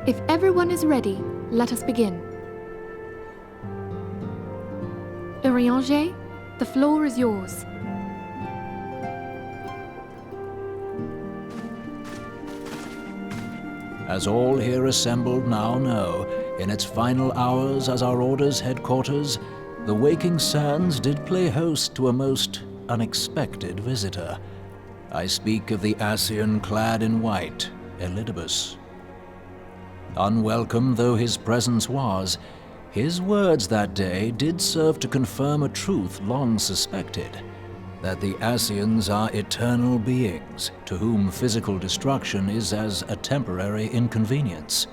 If everyone is ready, let us begin. Urianger, the floor is yours. As all here assembled now know, in its final hours as our Order's headquarters, the waking sands did play host to a most unexpected visitor. I speak of the Ascian clad in white, Elidibus. Unwelcome though his presence was, his words that day did serve to confirm a truth long suspected, that the Ascians are eternal beings, to whom physical destruction is as a temporary inconvenience.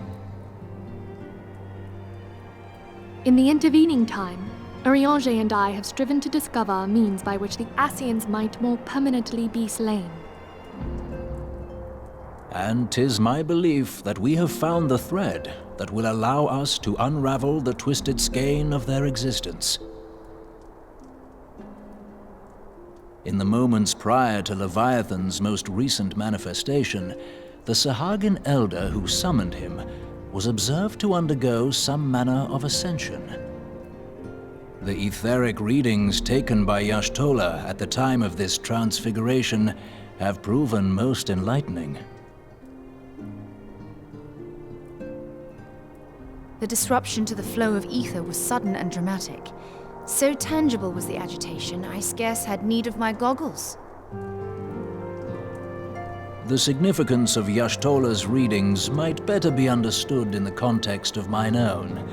In the intervening time, Urianger and I have striven to discover a means by which the Ascians might more permanently be slain. And 'tis my belief that we have found the thread that will allow us to unravel the twisted skein of their existence. In the moments prior to Leviathan's most recent manifestation, the Sahagin elder who summoned him was observed to undergo some manner of ascension. The etheric readings taken by Y'shtola at the time of this transfiguration have proven most enlightening. The disruption to the flow of ether was sudden and dramatic. So tangible was the agitation, I scarce had need of my goggles. The significance of Y'shtola's readings might better be understood in the context of mine own,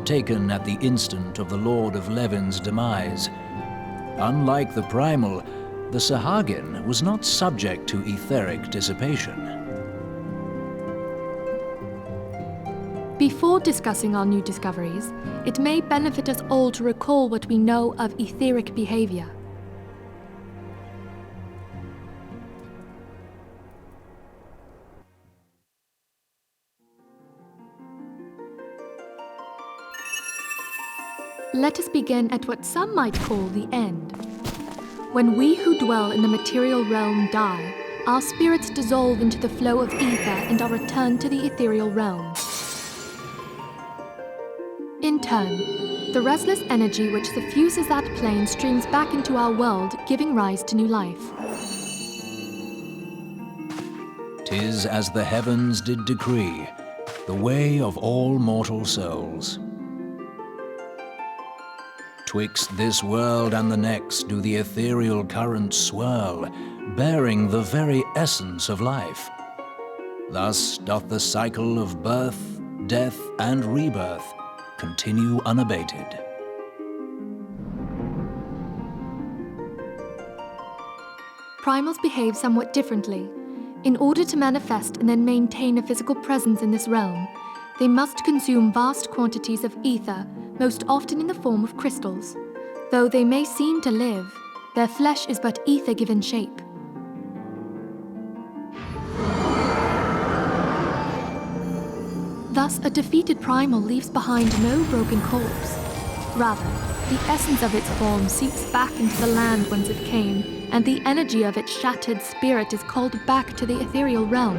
taken at the instant of the Lord of Levin's demise. Unlike the primal, the Sahagin was not subject to etheric dissipation. Before discussing our new discoveries, it may benefit us all to recall what we know of etheric behavior. Let us begin at what some might call the end. When we who dwell in the material realm die, our spirits dissolve into the flow of ether and are returned to the ethereal realm. In turn, the restless energy which suffuses that plane streams back into our world, giving rise to new life. 'Tis as the heavens did decree, the way of all mortal souls. Twixt this world and the next do the ethereal currents swirl, bearing the very essence of life. Thus doth the cycle of birth, death, and rebirth continue unabated. Primals behave somewhat differently. In order to manifest and then maintain a physical presence in this realm, they must consume vast quantities of ether, most often in the form of crystals. Though they may seem to live, their flesh is but ether given shape. Thus, a defeated primal leaves behind no broken corpse. Rather, the essence of its form seeps back into the land whence it came, and the energy of its shattered spirit is called back to the ethereal realm.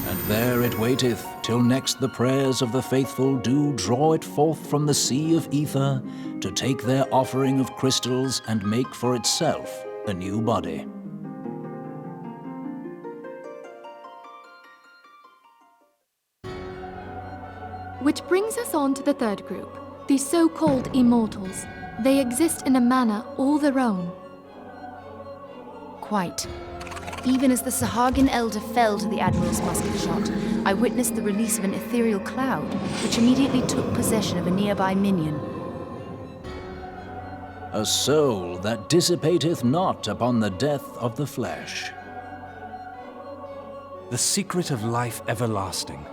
And there it waiteth, till next the prayers of the faithful do draw it forth from the sea of ether, to take their offering of crystals and make for itself a new body. Which brings us on to the third group, the so-called immortals. They exist in a manner all their own. Quite. Even as the Sahagin elder fell to the Admiral's musket shot, I witnessed the release of an ethereal cloud, which immediately took possession of a nearby minion. A soul that dissipateth not upon the death of the flesh. The secret of life everlasting,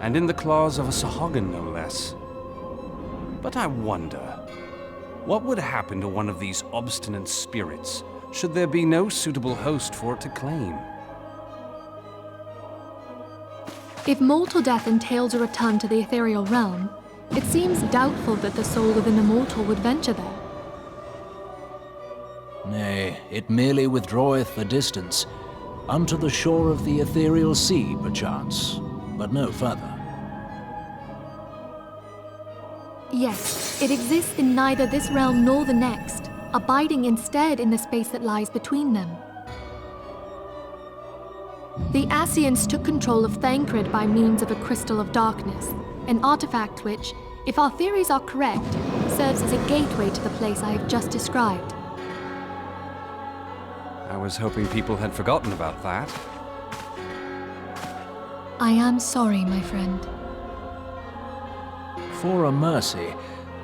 and in the claws of a Sahagin no less. But I wonder, what would happen to one of these obstinate spirits should there be no suitable host for it to claim? If mortal death entails a return to the ethereal realm, it seems doubtful that the soul of an immortal would venture there. Nay, it merely withdraweth a distance, Unto the shore of the ethereal sea, perchance, but no further. Yes, it exists in neither this realm nor the next, abiding instead in the space that lies between them. The Ascians took control of Thancred by means of a crystal of darkness, an artifact which, if our theories are correct, serves as a gateway to the place I have just described. I was hoping people had forgotten about that. I am sorry, my friend. For a mercy,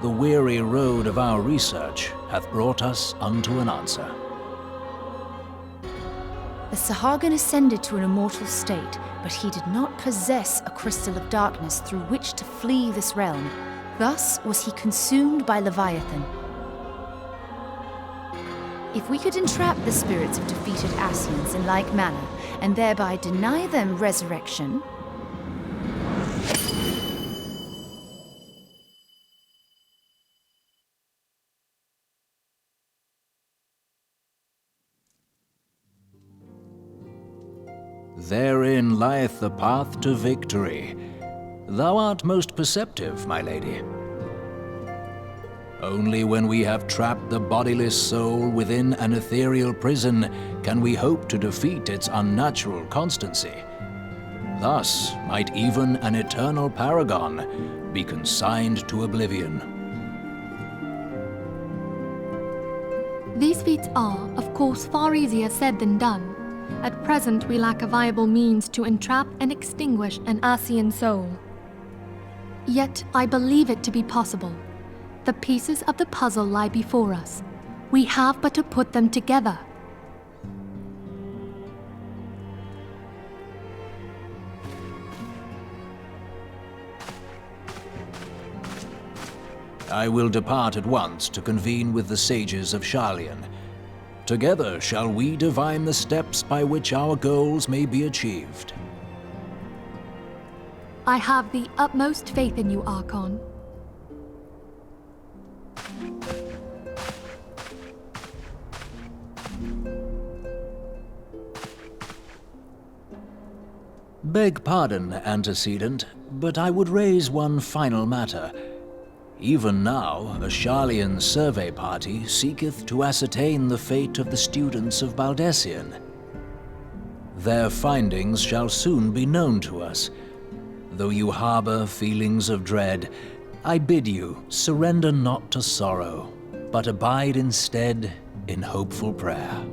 the weary road of our research hath brought us unto an answer. The Sahagin ascended to an immortal state, but he did not possess a crystal of darkness through which to flee this realm. Thus was he consumed by Leviathan. If we could entrap the spirits of defeated Ascians in like manner, and thereby deny them resurrection, Therein lieth the path to victory. Thou art most perceptive, my lady. Only when we have trapped the bodiless soul within an ethereal prison can we hope to defeat its unnatural constancy. Thus might even an eternal paragon be consigned to oblivion. These feats are, of course, far easier said than done. At present, we lack a viable means to entrap and extinguish an Ascian soul. Yet, I believe it to be possible. The pieces of the puzzle lie before us. We have but to put them together. I will depart at once to convene with the sages of Sharlayan. Together shall we divine the steps by which our goals may be achieved. I have the utmost faith in you, Archon. Beg pardon, antecedent, but I would raise one final matter. Even now, a Sharlayan survey party seeketh to ascertain the fate of the students of Baldessian. Their findings shall soon be known to us. Though you harbor feelings of dread, I bid you surrender not to sorrow, but abide instead in hopeful prayer.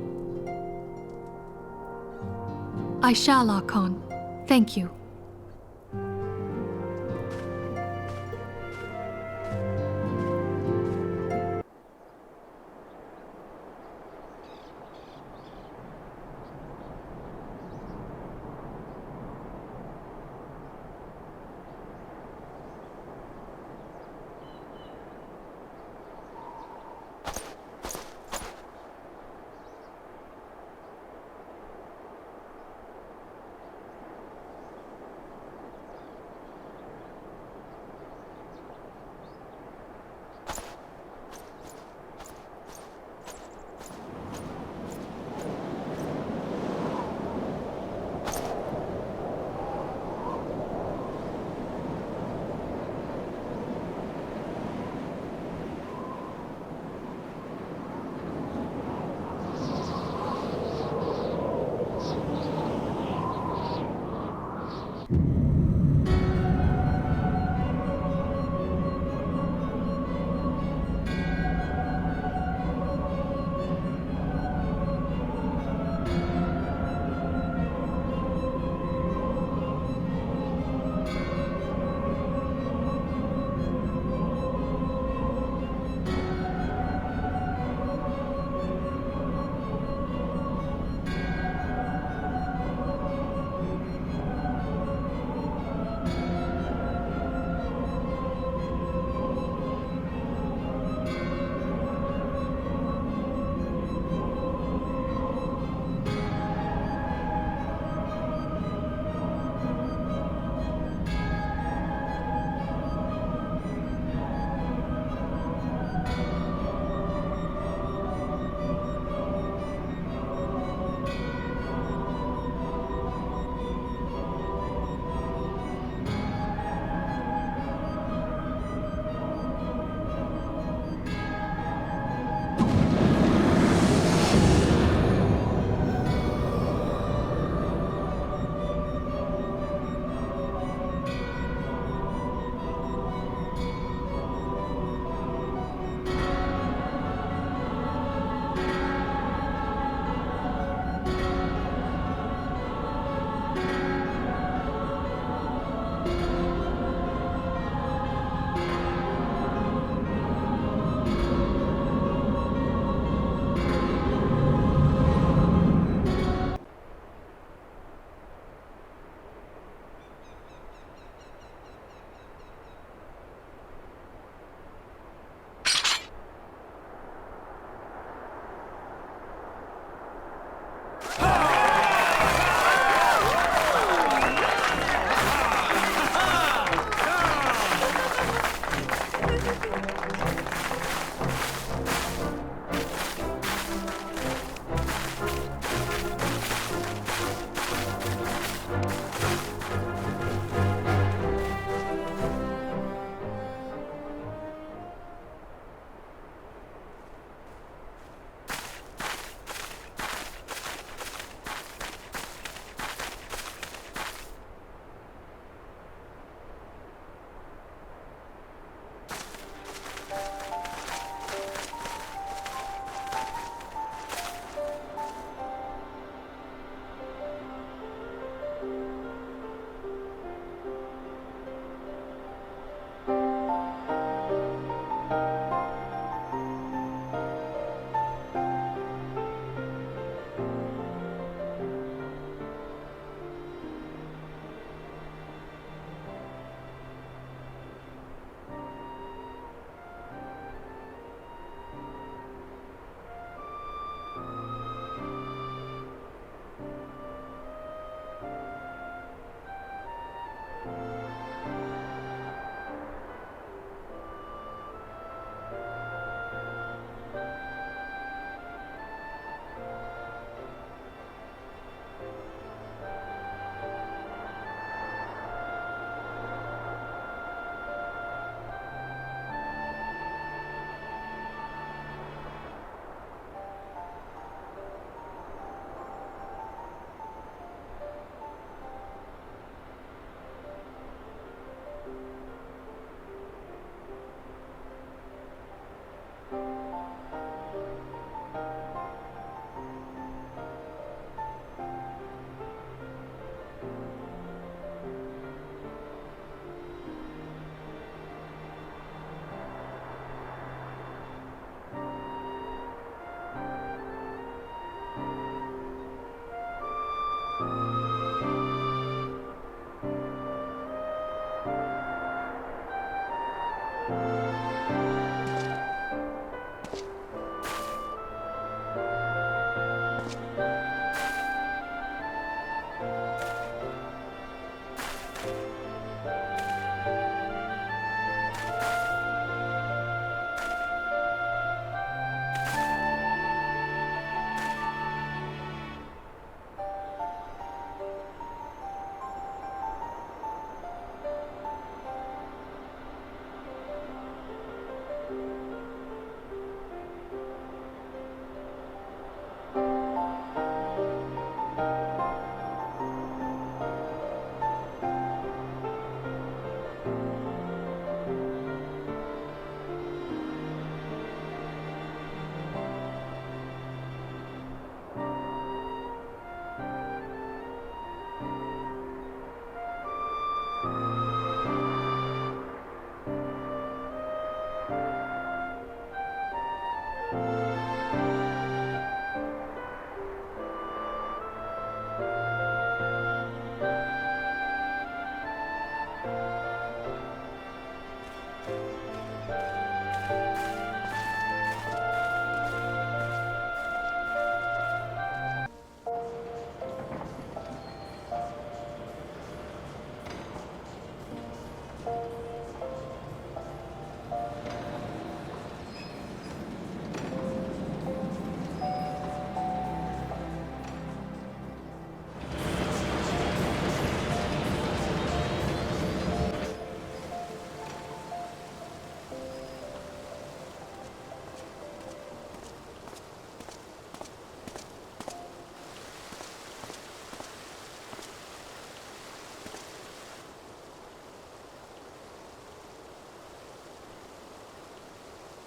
I shall, Archon. Thank you.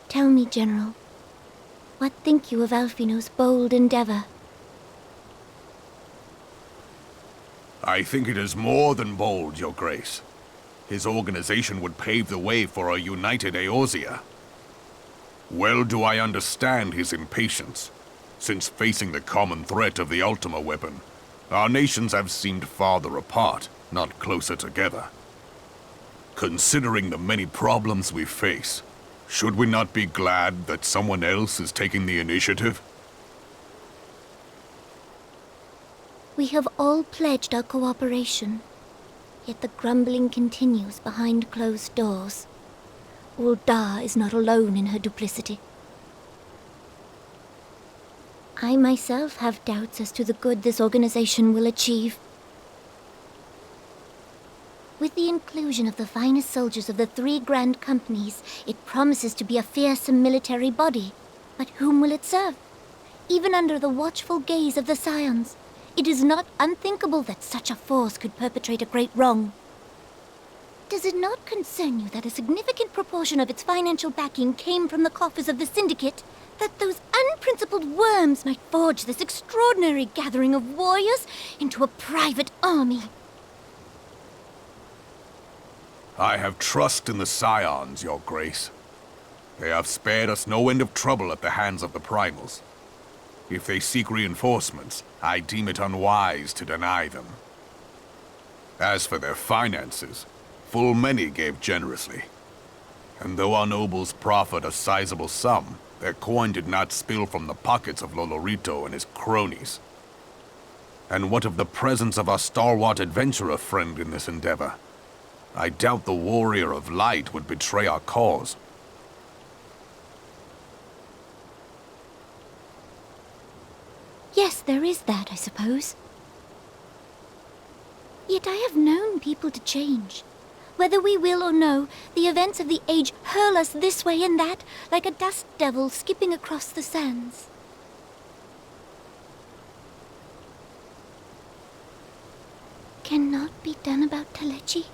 Tell me, General, what think you of Alfino's bold endeavor? I think it is more than bold, Your Grace. His organization would pave the way for a united Eorzea. Well do I understand his impatience, since facing the common threat of the Ultima weapon, our nations have seemed farther apart, not closer together. Considering the many problems we face, should we not be glad that someone else is taking the initiative? We have all pledged our cooperation, yet the grumbling continues behind closed doors. Ul'dah is not alone in her duplicity. I myself have doubts as to the good this organization will achieve. With the inclusion of the finest soldiers of the 3 grand companies, it promises to be a fearsome military body. But whom will it serve? Even under the watchful gaze of the Scions, it is not unthinkable that such a force could perpetrate a great wrong. Does it not concern you that a significant proportion of its financial backing came from the coffers of the Syndicate? That those unprincipled worms might forge this extraordinary gathering of warriors into a private army? I have trust in the Scions, Your Grace. They have spared us no end of trouble at the hands of the Primals. If they seek reinforcements, I deem it unwise to deny them. As for their finances, full many gave generously. And though our nobles proffered a sizable sum, their coin did not spill from the pockets of Lolorito and his cronies. And what of the presence of our stalwart adventurer friend in this endeavor? I doubt the Warrior of Light would betray our cause. Yes, there is that, I suppose. Yet I have known people to change. Whether we will or no, the events of the age hurl us this way and that, like a dust devil skipping across the sands. Cannot be done about Telechi?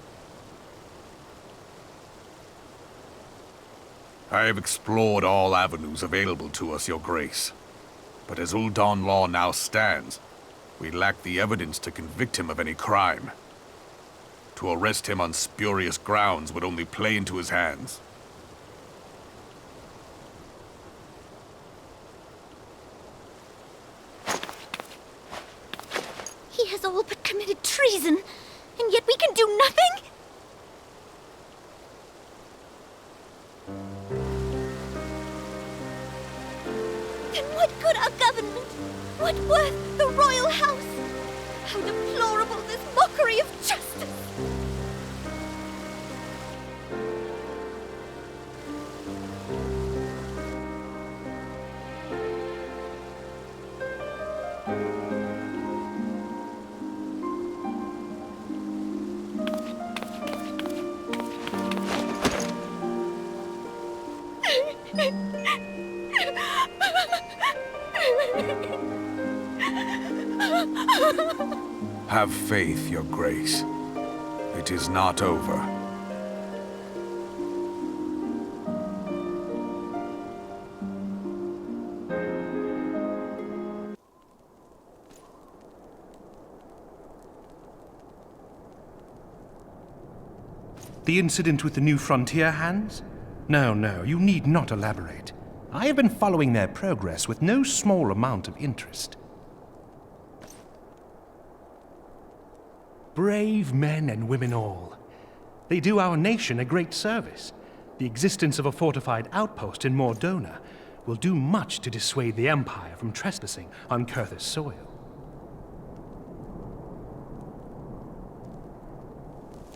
I have explored all avenues available to us, Your Grace. But as Ul'dah law now stands, we lack the evidence to convict him of any crime. To arrest him on spurious grounds would only play into his hands. He has all but committed treason, and yet we can do nothing? Then what good our government? What worth the royal house? How deplorable this mockery of justice! Have faith, Your Grace. It is not over. The incident with the New Frontier hands? No, you need not elaborate. I have been following their progress with no small amount of interest. Brave men and women all. They do our nation a great service. The existence of a fortified outpost in Mordona will do much to dissuade the Empire from trespassing on Kurthus soil.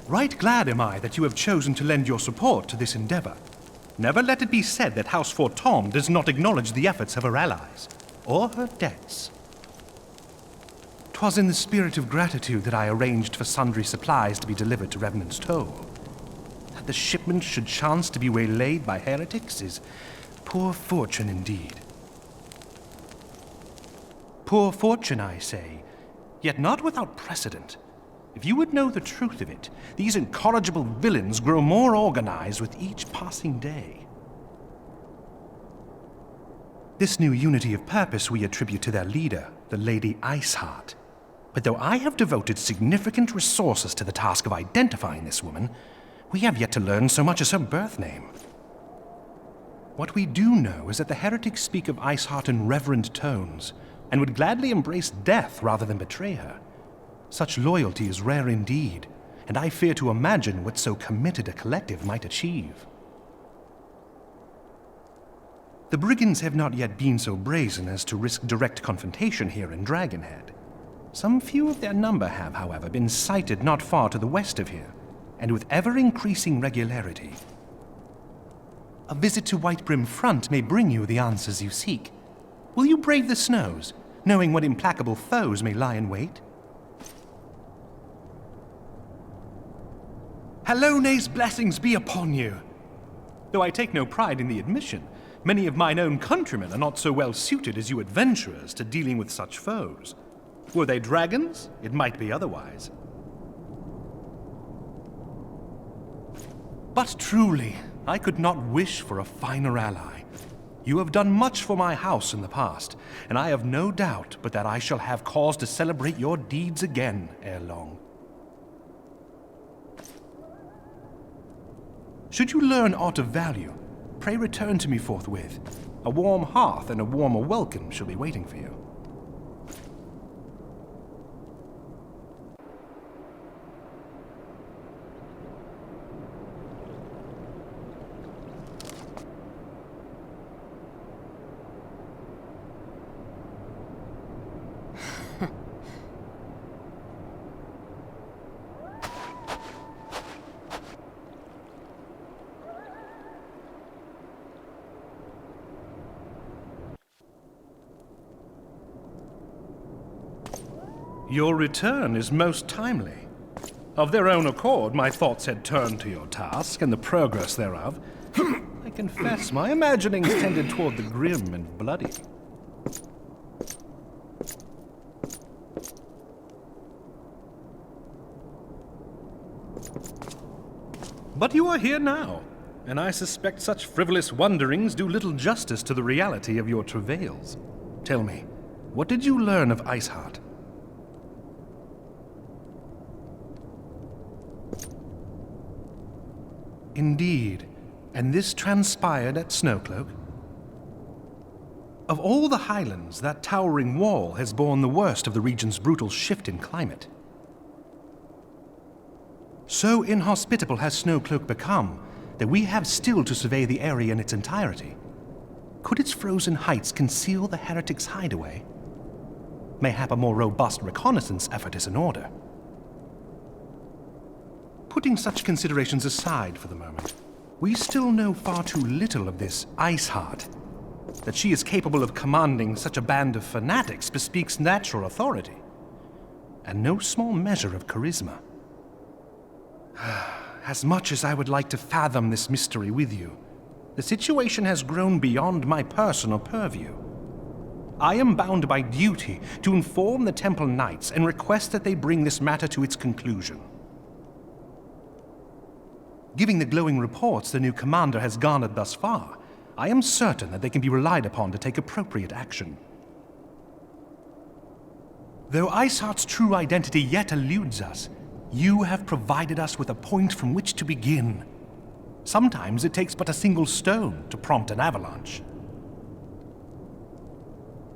Right glad am I that you have chosen to lend your support to this endeavor. Never let it be said that House Fortom does not acknowledge the efforts of her allies, or her debts. 'Twas in the spirit of gratitude that I arranged for sundry supplies to be delivered to Revenant's Toll. That the shipment should chance to be waylaid by heretics is poor fortune indeed. Poor fortune, I say, yet not without precedent. If you would know the truth of it, these incorrigible villains grow more organized with each passing day. This new unity of purpose we attribute to their leader, the Lady Iceheart. But though I have devoted significant resources to the task of identifying this woman, we have yet to learn so much as her birth name. What we do know is that the heretics speak of Iceheart in reverent tones, and would gladly embrace death rather than betray her. Such loyalty is rare indeed, and I fear to imagine what so committed a collective might achieve. The brigands have not yet been so brazen as to risk direct confrontation here in Dragonhead. Some few of their number have, however, been sighted not far to the west of here, and with ever-increasing regularity. A visit to Whitebrim Front may bring you the answers you seek. Will you brave the snows, knowing what implacable foes may lie in wait? Halone's blessings be upon you! Though I take no pride in the admission, many of mine own countrymen are not so well suited as you adventurers to dealing with such foes. Were they dragons, it might be otherwise. But truly, I could not wish for a finer ally. You have done much for my house in the past, and I have no doubt but that I shall have cause to celebrate your deeds again ere long. Should you learn aught of value, pray return to me forthwith. A warm hearth and a warmer welcome shall be waiting for you. Your return is most timely. Of their own accord, my thoughts had turned to your task and the progress thereof. I confess my imaginings tended toward the grim and bloody. But you are here now, and I suspect such frivolous wonderings do little justice to the reality of your travails. Tell me, what did you learn of Iceheart? Indeed, and this transpired at Snowcloak? Of all the highlands, that towering wall has borne the worst of the region's brutal shift in climate. So inhospitable has Snowcloak become that we have still to survey the area in its entirety. Could its frozen heights conceal the heretic's hideaway? Mayhap a more robust reconnaissance effort is in order. Putting such considerations aside for the moment, we still know far too little of this Ice Heart. That she is capable of commanding such a band of fanatics bespeaks natural authority, and no small measure of charisma. As much as I would like to fathom this mystery with you, the situation has grown beyond my personal purview. I am bound by duty to inform the Temple Knights and request that they bring this matter to its conclusion. Giving the glowing reports the new commander has garnered thus far, I am certain that they can be relied upon to take appropriate action. Though Iceheart's true identity yet eludes us, you have provided us with a point from which to begin. Sometimes it takes but a single stone to prompt an avalanche.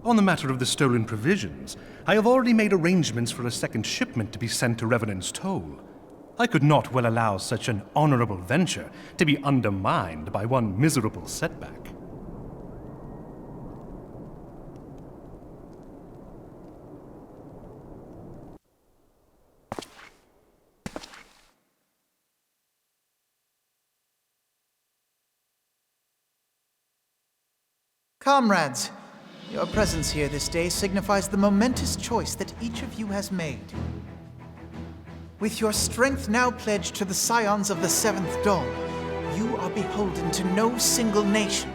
On the matter of the stolen provisions, I have already made arrangements for a second shipment to be sent to Revenant's Toll. I could not well allow such an honorable venture to be undermined by one miserable setback. Comrades, your presence here this day signifies the momentous choice that each of you has made. With your strength now pledged to the scions of the Seventh Dawn, you are beholden to no single nation.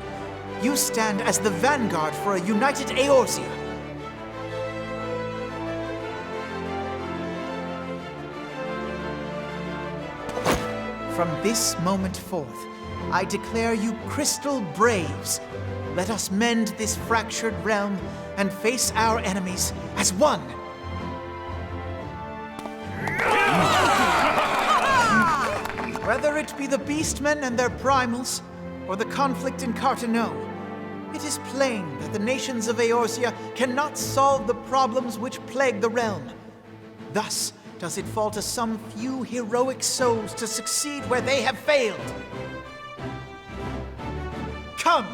You stand as the vanguard for a united Eorzea. From this moment forth, I declare you Crystal Braves. Let us mend this fractured realm and face our enemies as one. Whether it be the Beastmen and their primals, or the conflict in Carteneau, it is plain that the nations of Eorzea cannot solve the problems which plague the realm. Thus does it fall to some few heroic souls to succeed where they have failed. Come,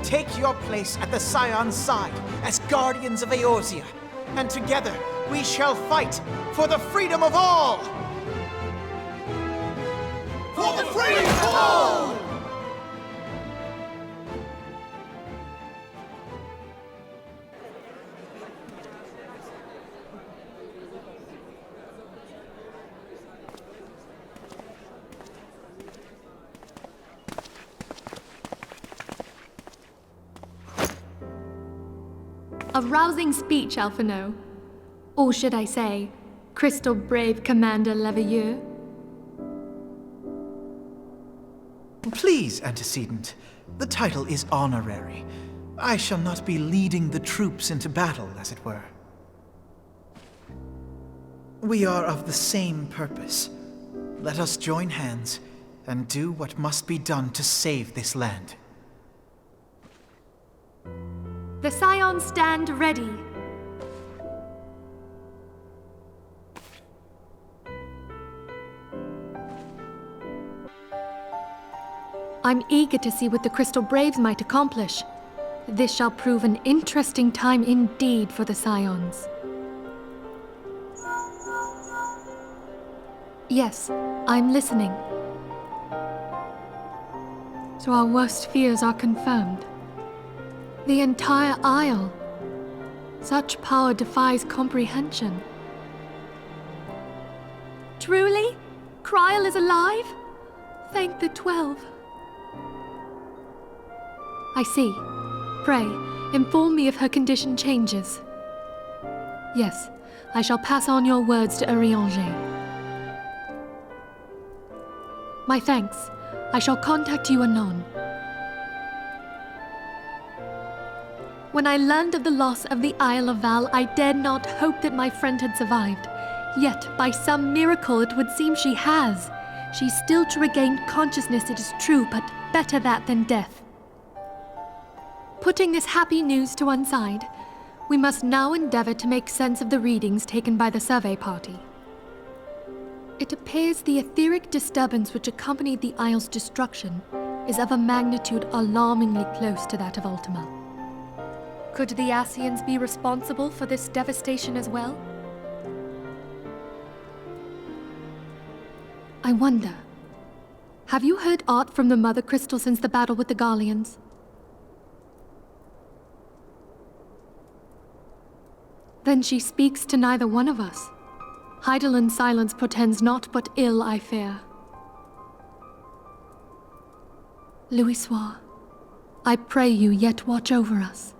take your place at the Scion's side as guardians of Eorzea, and together we shall fight for the freedom of all! For the freedom of all! A rousing speech, Alphino. Or should I say, Crystal Brave Commander Leveilleur? Please, Antecedent. The title is honorary. I shall not be leading the troops into battle, as it were. We are of the same purpose. Let us join hands and do what must be done to save this land. The Scions stand ready. I'm eager to see what the Crystal Braves might accomplish. This shall prove an interesting time indeed for the Scions. Yes, I'm listening. So our worst fears are confirmed. The entire Isle. Such power defies comprehension. Truly? Kryl is alive? Thank the 12. I see. Pray, inform me if her condition changes. Yes, I shall pass on your words to Urianger. My thanks. I shall contact you anon. When I learned of the loss of the Isle of Val, I dared not hope that my friend had survived. Yet, by some miracle, it would seem she has. She's still to regain consciousness, it is true, but better that than death. Putting this happy news to one side, we must now endeavor to make sense of the readings taken by the survey party. It appears the etheric disturbance which accompanied the Isle's destruction is of a magnitude alarmingly close to that of Ultima. Could the Ascians be responsible for this devastation as well? I wonder, have you heard aught from the Mother Crystal since the battle with the Garleans? Then she speaks to neither one of us. Heidelind's silence portends naught but ill, I fear. Louisoix, I pray you yet watch over us.